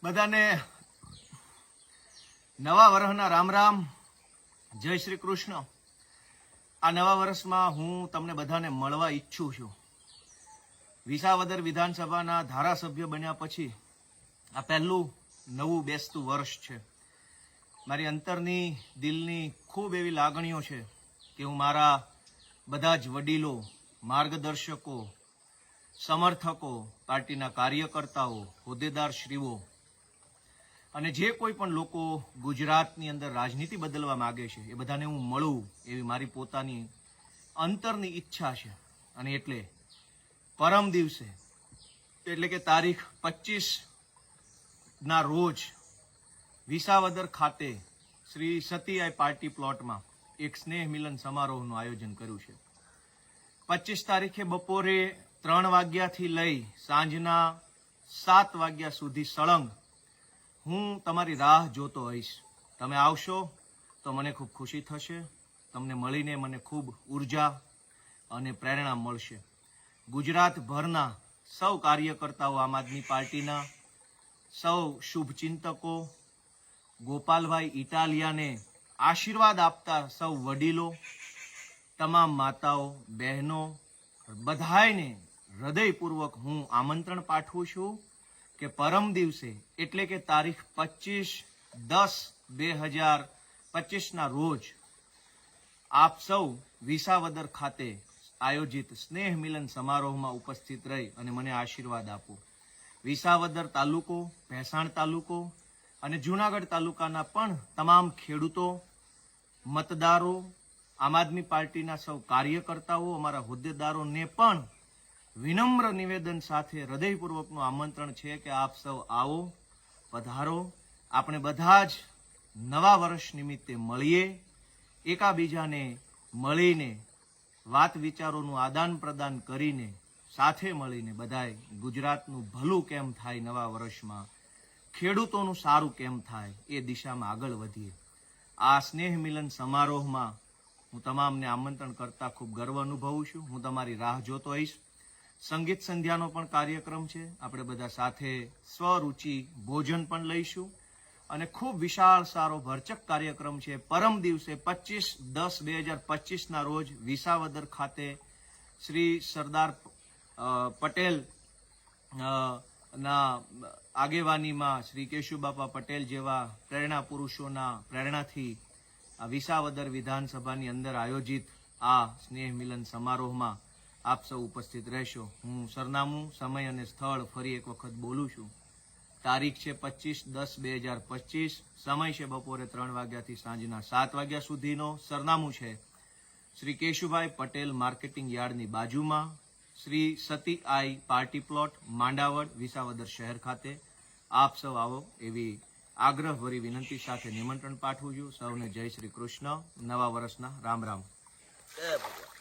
બધાને નવા વર્ષના રામ રામ, જય શ્રી કૃષ્ણ। આ નવા વર્ષમાં હું તમને બધાને મળવા ઈચ્છું છું। વિસાવદર વિધાનસભાના ધારાસભ્ય બન્યા પછી આ પહેલું નવું બેસતું વર્ષ છે। મારી અંતરની દિલની ખૂબ એવી લાગણીઓ છે કે હું મારા બધા જ વડીલો, માર્ગદર્શકો, સમર્થકો, પાર્ટીના કાર્યકર્તાઓ, હોદ્દેદારશ્રીઓ અને જે કોઈ પણ લોકો ગુજરાતની અંદર રાજનીતિ બદલવા માંગે છે એ બધાને હું મળું એવી મારી પોતાની અંતરની ઈચ્છા છે। અને એટલે પરમ દિવસે એટલે કે તારીખ 25 ના રોજ વિસાવદર ખાતે શ્રી સતી પાર્ટી પ્લોટમાં એક સ્નેહ મિલન સમારોહનું આયોજન કર્યું છે। 25 તારીખે બપોરે 3 વાગ્યાથી લઈ સાંજના 7 વાગ્યા સુધી સળંગ હું તમારી રાહ જોતો હોઈશ। તમે આવશો તો મને ખૂબ ખુશી થશે। તમને મળીને મને ખૂબ ઉર્જા અને પ્રેરણા મળશે। ગુજરાતભરના સૌ કાર્યકર્તાઓ, આમ આદમી પાર્ટીના સૌ શુભચિંતકો, ગોપાલભાઈ ઇટાલિયાને આશીર્વાદ આપતા સૌ વડીલો, તમામ માતાઓ, બહેનો, બધાયને હૃદયપૂર્વક હું આમંત્રણ પાઠવું છું કે પરમ દિવસે એટલે કે તારીખ 25/10/2025 ના રોજ આપ સૌ વિસાવદર ખાતે આયોજિત સ્નેહ મિલન સમારોહમાં ઉપસ્થિત રહી અને મને આશીર્વાદ આપો। વિસાવદર તાલુકો, ભેસાણ તાલુકો અને જૂનાગઢ તાલુકાના પણ તમામ ખેડૂતો, મતદારો, આમ આદમી પાર્ટીના સૌ કાર્યકર્તાઓ, અમારા હોદ્દેદારોને પણ વિનમ્ર નિવેદન સાથે હૃદયપૂર્વકનું આમંત્રણ છે કે આપ સૌ આવો, પધારો। આપણે બધા જ નવા વર્ષ નિમિત્તે મળીએ, એકાબીજાને મળીને વાત વિચારોનું આદાન પ્રદાન કરીને સાથે મળીને બધાય ગુજરાતનું ભલું કેમ થાય, નવા વર્ષમાં ખેડૂતોનું સારું કેમ થાય એ દિશામાં આગળ વધીએ। આ સ્નેહ મિલન સમારોહમાં હું તમામને આમંત્રણ કરતા ખૂબ ગર્વ અનુભવું છું। હું તમારી રાહ જોતો હોઈશ। સંગીત સંધ્યાનો પણ કાર્યક્રમ છે। આપણે બધા સાથે સ્વરૂચિ ભોજન પણ લઈશું અને ખૂબ વિશાળ સારો ભરચક કાર્યક્રમ છે। પરમ દિવસે 25/10/2025 ના રોજ વિસાવદર ખાતે શ્રી સરદાર પટેલ ના આગેવાનીમાં શ્રી કેશુબાપા પટેલ જેવા પ્રેરણા પુરુષોના પ્રેરણાથી આ વિસાવદર વિધાનસભાની અંદર આયોજિત આ સ્નેહ મિલન સમારોહમાં આપ સૌ ઉપસ્થિત રહેશો। હું સરનામું, સમય અને સ્થળ ફરી એક વખત બોલું છું। તારીખ છે 25/10/2025, સમય છે બપોરે 3 વાગ્યાથી સાંજના 7 વાગ્યા સુધીનો। સરનામું છે શ્રી કેશુભાઈ પટેલ માર્કેટિંગ યાર્ડની બાજુમાં, શ્રી સતી પાર્ટી પ્લોટ, માંડાવડ, વિસાવદર શહેર ખાતે। આપ સૌ આવો એવી આગ્રહભરી વિનંતી સાથે નિમંત્રણ પાઠવું છું। સૌને જય શ્રી કૃષ્ણ, નવા વર્ષના રામ રામ। જય ભગવાન।